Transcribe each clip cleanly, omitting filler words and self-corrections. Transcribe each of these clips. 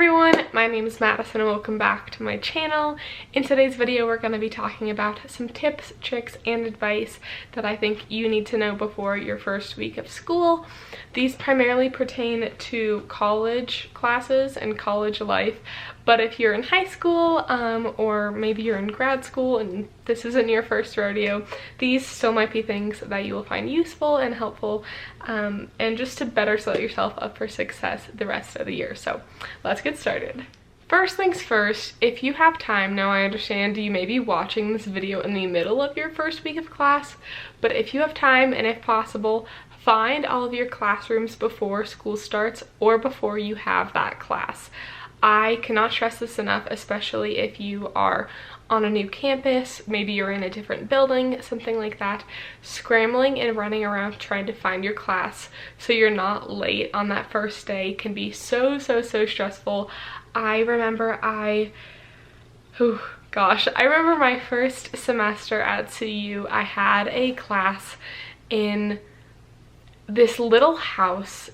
everyone, my name is Madison and welcome back to my channel. In today's video we're going to be talking about some tips, tricks, and advice that I think you need to know before your first week of school. These primarily pertain to college classes and college life, but if you're in high school or maybe you're in grad school and this isn't your first rodeo, these still might be things that you will find useful and helpful and just to better set yourself up for success the rest of the year. So let's get started. First things first, if you have time, now I understand you may be watching this video in the middle of your first week of class, but if you have time and if possible, find all of your classrooms before school starts or before you have that class. I cannot stress this enough, especially if you are on a new campus, maybe you're in a different building, something like that. Scrambling and running around trying to find your class so you're not late on that first day can be so stressful. I remember I remember my first semester at CU, I had a class in this little house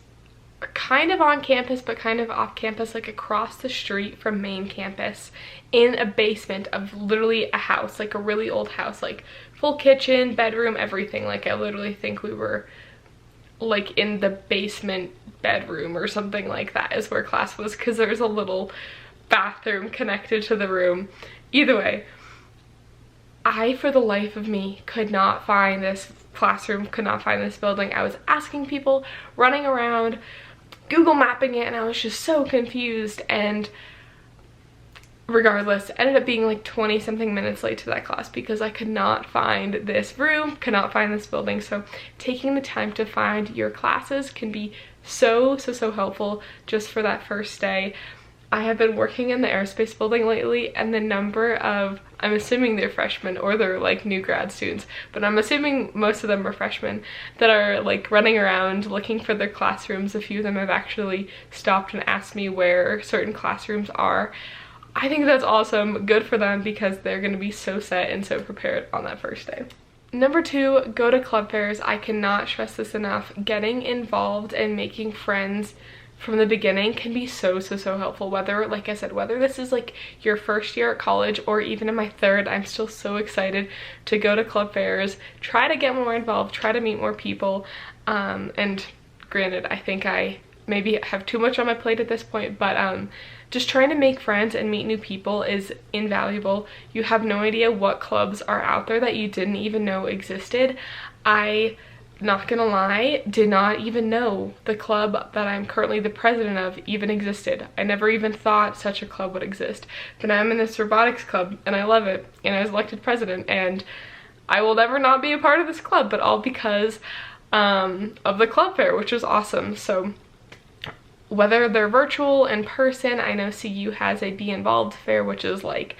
kind of on campus but kind of off campus, like across the street from main campus, in a basement of literally a house, like a really old house, like full kitchen, bedroom, everything. Like I literally think we were like in the basement bedroom or something like that is where class was, because there's a little bathroom connected to the room. Either way, I for the life of me could not find this classroom, could not find this building. I was asking people, running around, Google mapping it, and I was just so confused, and regardless, ended up being like 20 something minutes late to that class because I could not find this room, could not find this building. So taking the time to find your classes can be so helpful just for that first day. I have been working in the aerospace building lately, and the number of, I'm assuming they're freshmen or they're like new grad students, but I'm assuming most of them are freshmen, that are like running around looking for their classrooms. A few of them have actually stopped and asked me where certain classrooms are. I think that's awesome, good for them, because they're going to be so set and so prepared on that first day. Number two, go to club fairs. I cannot stress this enough. Getting involved and making friends from the beginning can be so helpful. Whether, like I said, whether this is like your first year at college or even in my third, I'm still so excited to go to club fairs, try to get more involved, try to meet more people. And granted, I think I maybe have too much on my plate at this point, but just trying to make friends and meet new people is invaluable. You have no idea what clubs are out there that you didn't even know existed. Not gonna lie, did not even know the club that I'm currently the president of even existed. I never even thought such a club would exist. But now I'm in this robotics club and I love it, and I was elected president, and I will never not be a part of this club, but all because of the club fair, which is awesome. So whether they're virtual, in person, I know CU has a Be Involved fair, which is like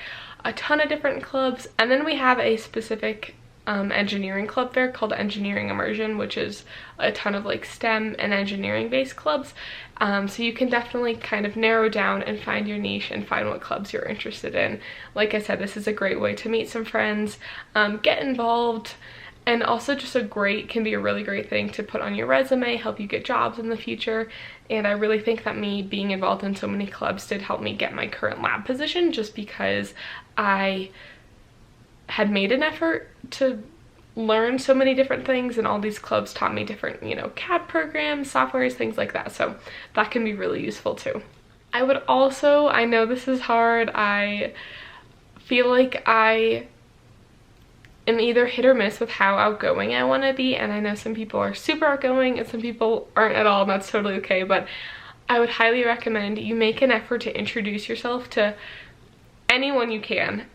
a ton of different clubs, and then we have a specific engineering club fair called Engineering Immersion, which is a ton of like STEM and engineering based clubs. So you can definitely kind of narrow down and find your niche and find what clubs you're interested in. Like I said, this is a great way to meet some friends, get involved, and also just can be a really great thing to put on your resume, help you get jobs in the future. And I really think that me being involved in so many clubs did help me get my current lab position, just because I had made an effort to learn so many different things, and all these clubs taught me different, CAD programs, softwares, things like that. So that can be really useful too. I would also, I know this is hard, I feel like I am either hit or miss with how outgoing I want to be, and I know some people are super outgoing and some people aren't at all, and that's totally okay, but I would highly recommend you make an effort to introduce yourself to anyone you can.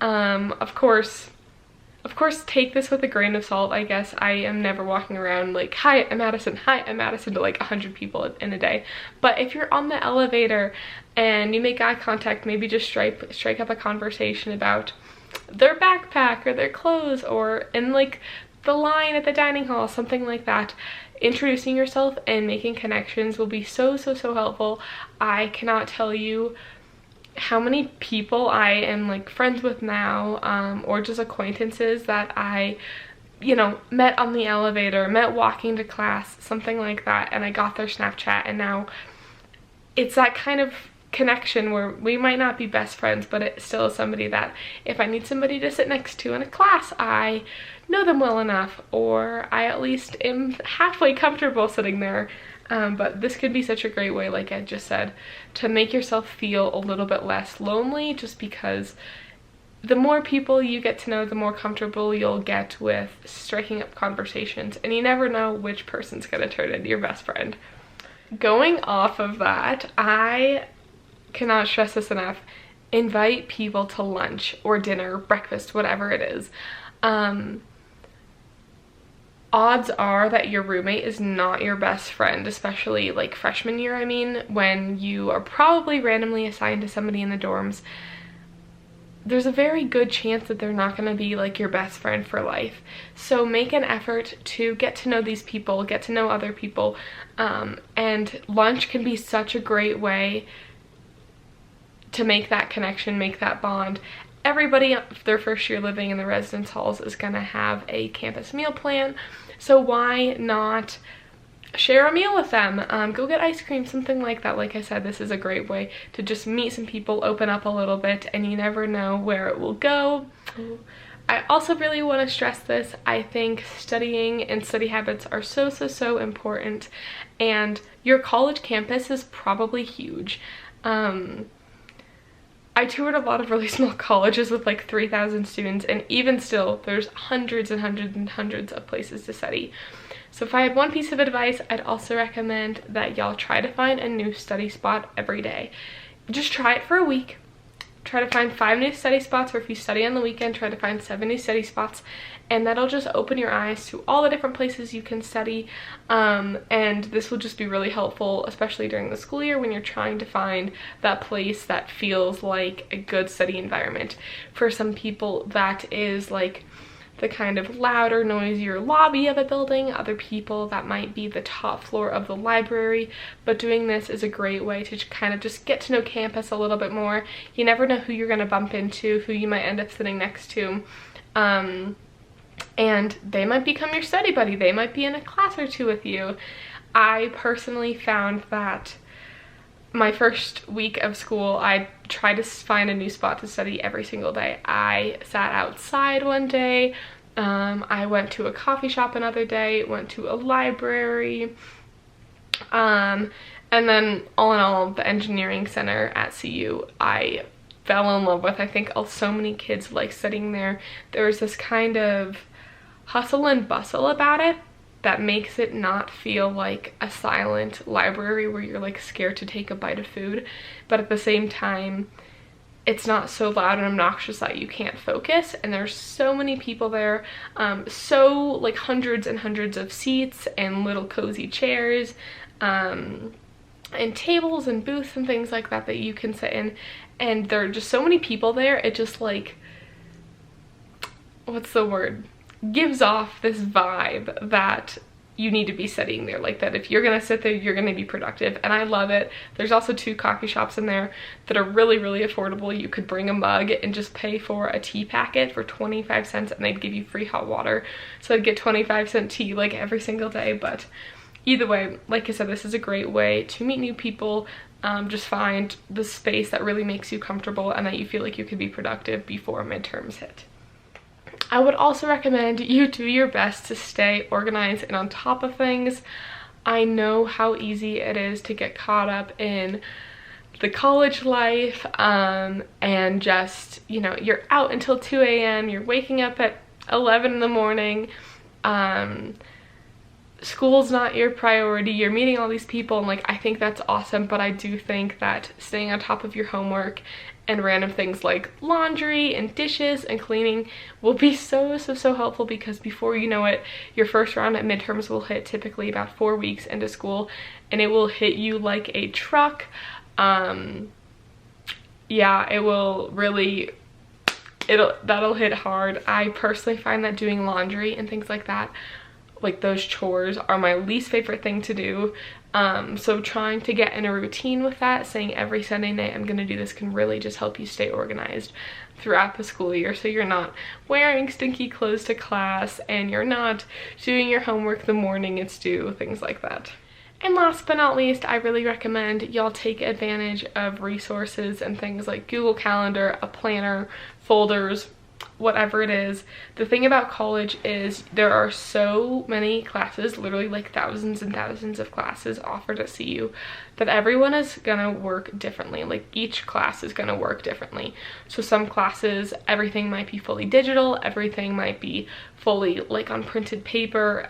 Of course, take this with a grain of salt, I guess. I am never walking around like, hi, I'm Madison, to like 100 people in a day. But if you're on the elevator and you make eye contact, maybe just strike up a conversation about their backpack or their clothes, or in like the line at the dining hall, something like that. Introducing yourself and making connections will be so helpful. I cannot tell you how many people I am like friends with now, or just acquaintances that I met on the elevator, met walking to class, something like that, and I got their Snapchat, and now it's that kind of connection where we might not be best friends, but it still is somebody that if I need somebody to sit next to in a class, I know them well enough, or I at least am halfway comfortable sitting there. But this could be such a great way, like I just said, to make yourself feel a little bit less lonely, just because the more people you get to know, the more comfortable you'll get with striking up conversations, and you never know which person's gonna turn into your best friend. Going off of that, I cannot stress this enough. Invite people to lunch or dinner, breakfast, whatever it is. Odds are that your roommate is not your best friend, especially like freshman year, I mean, when you are probably randomly assigned to somebody in the dorms. There's a very good chance that they're not going to be like your best friend for life. So make an effort to get to know these people, get to know other people, and lunch can be such a great way to make that connection, make that bond. Everybody, their first year living in the residence halls, is going to have a campus meal plan, so why not share a meal with them? Go get ice cream, something like that. Like I said, this is a great way to just meet some people, open up a little bit, and you never know where it will go. I also really want to stress this. I think studying and study habits are so important, and your college campus is probably huge. I toured a lot of really small colleges with like 3,000 students, and even still, there's hundreds and hundreds and hundreds of places to study. So if I had one piece of advice, I'd also recommend that y'all try to find a new study spot every day. Just try it for a week. Try to find 5 new study spots, or if you study on the weekend, try to find 7 new study spots, and that'll just open your eyes to all the different places you can study, and this will just be really helpful, especially during the school year when you're trying to find that place that feels like a good study environment. For some people, that is like the kind of louder, noisier lobby of a building. Other people, that might be the top floor of the library. But doing this is a great way to kind of just get to know campus a little bit more. You never know who you're going to bump into, who you might end up sitting next to. And they might become your study buddy. They might be in a class or two with you. I personally found that my first week of school, I tried to find a new spot to study every single day. I sat outside one day, I went to a coffee shop another day, went to a library, and then all in all, the engineering center at CU, I fell in love with. I think so many kids like studying there. There's this kind of hustle and bustle about it that makes it not feel like a silent library where you're like scared to take a bite of food, but at the same time it's not so loud and obnoxious that you can't focus. And there's so many people there, so like hundreds and hundreds of seats and little cozy chairs, and tables and booths and things like that that you can sit in, and there are just so many people there. It just like, what's the word, gives off this vibe that you need to be studying there, like that if you're gonna sit there, you're gonna be productive, and I love it. There's also 2 coffee shops in there that are really affordable. You could bring a mug and just pay for a tea packet for 25 cents, and they'd give you free hot water, so I'd get 25-cent tea like every single day. But either way, like I said, this is a great way to meet new people. Just find the space that really makes you comfortable and that you feel like you can be productive before midterms hit. I would also recommend you do your best to stay organized and on top of things. I know how easy it is to get caught up in the college life, and just, you know, you're out until 2 a.m, you're waking up at 11 in the morning, school's not your priority, you're meeting all these people, and like, I think that's awesome, but I do think that staying on top of your homework and random things like laundry and dishes and cleaning will be so helpful, because before you know it, your first round at midterms will hit, typically about 4 weeks into school, and it will hit you like a truck. Yeah, it will really, that'll hit hard. I personally find that doing laundry and things like that, like those chores, are my least favorite thing to do. So trying to get in a routine with that, saying every Sunday night I'm gonna do this, can really just help you stay organized throughout the school year, so you're not wearing stinky clothes to class and you're not doing your homework the morning it's due, things like that. And last but not least, I really recommend y'all take advantage of resources and things like Google Calendar, a planner, folders, whatever it is. The thing about college is there are so many classes, literally like thousands and thousands of classes offered at CU, that everyone is gonna work differently. Like each class is gonna work differently. So some classes, everything might be fully digital, everything might be fully like on printed paper.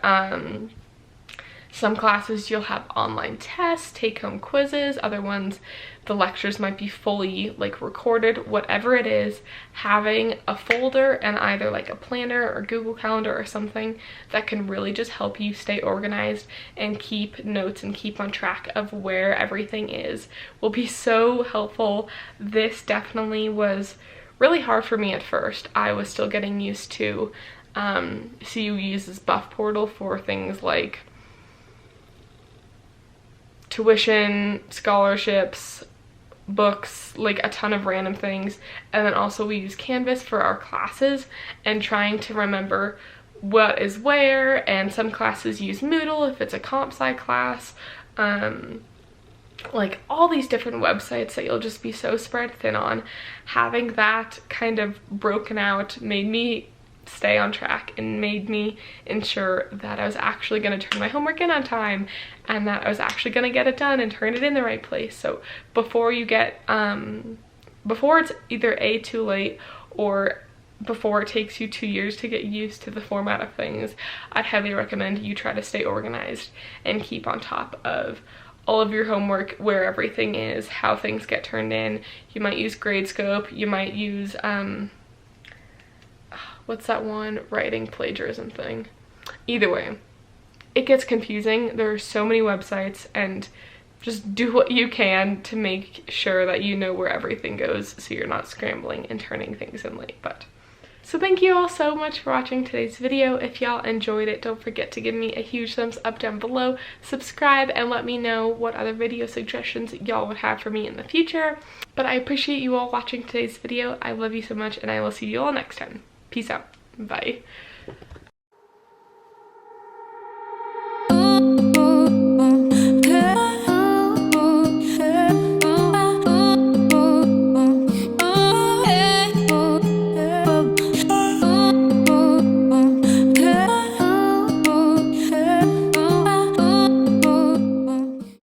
Some classes you'll have online tests, take-home quizzes, other ones the lectures might be fully like recorded. Whatever it is, having a folder and either like a planner or Google Calendar or something that can really just help you stay organized and keep notes and keep on track of where everything is will be so helpful. This definitely was really hard for me at first. I was still getting used to CU uses Buff Portal for things like tuition, scholarships, books, like a ton of random things. And then also we use Canvas for our classes and trying to remember what is where. And some classes use Moodle if it's a comp sci class. Like all these different websites that you'll just be so spread thin on. Having that kind of broken out made me stay on track and made me ensure that I was actually going to turn my homework in on time and that I was actually going to get it done and turn it in the right place. So before you get before it's either A, too late, or before it takes you 2 years to get used to the format of things, I'd highly recommend you try to stay organized and keep on top of all of your homework, where everything is, how things get turned in. You might use Gradescope, you might use what's that one writing plagiarism thing. Either way, it gets confusing. There are so many websites, and just do what you can to make sure that you know where everything goes so you're not scrambling and turning things in late. But so thank you all so much for watching today's video. If y'all enjoyed it, don't forget to give me a huge thumbs up down below, subscribe, and let me know what other video suggestions y'all would have for me in the future. But I appreciate you all watching today's video. I love you so much, and I will see you all next time. Peace out. Bye.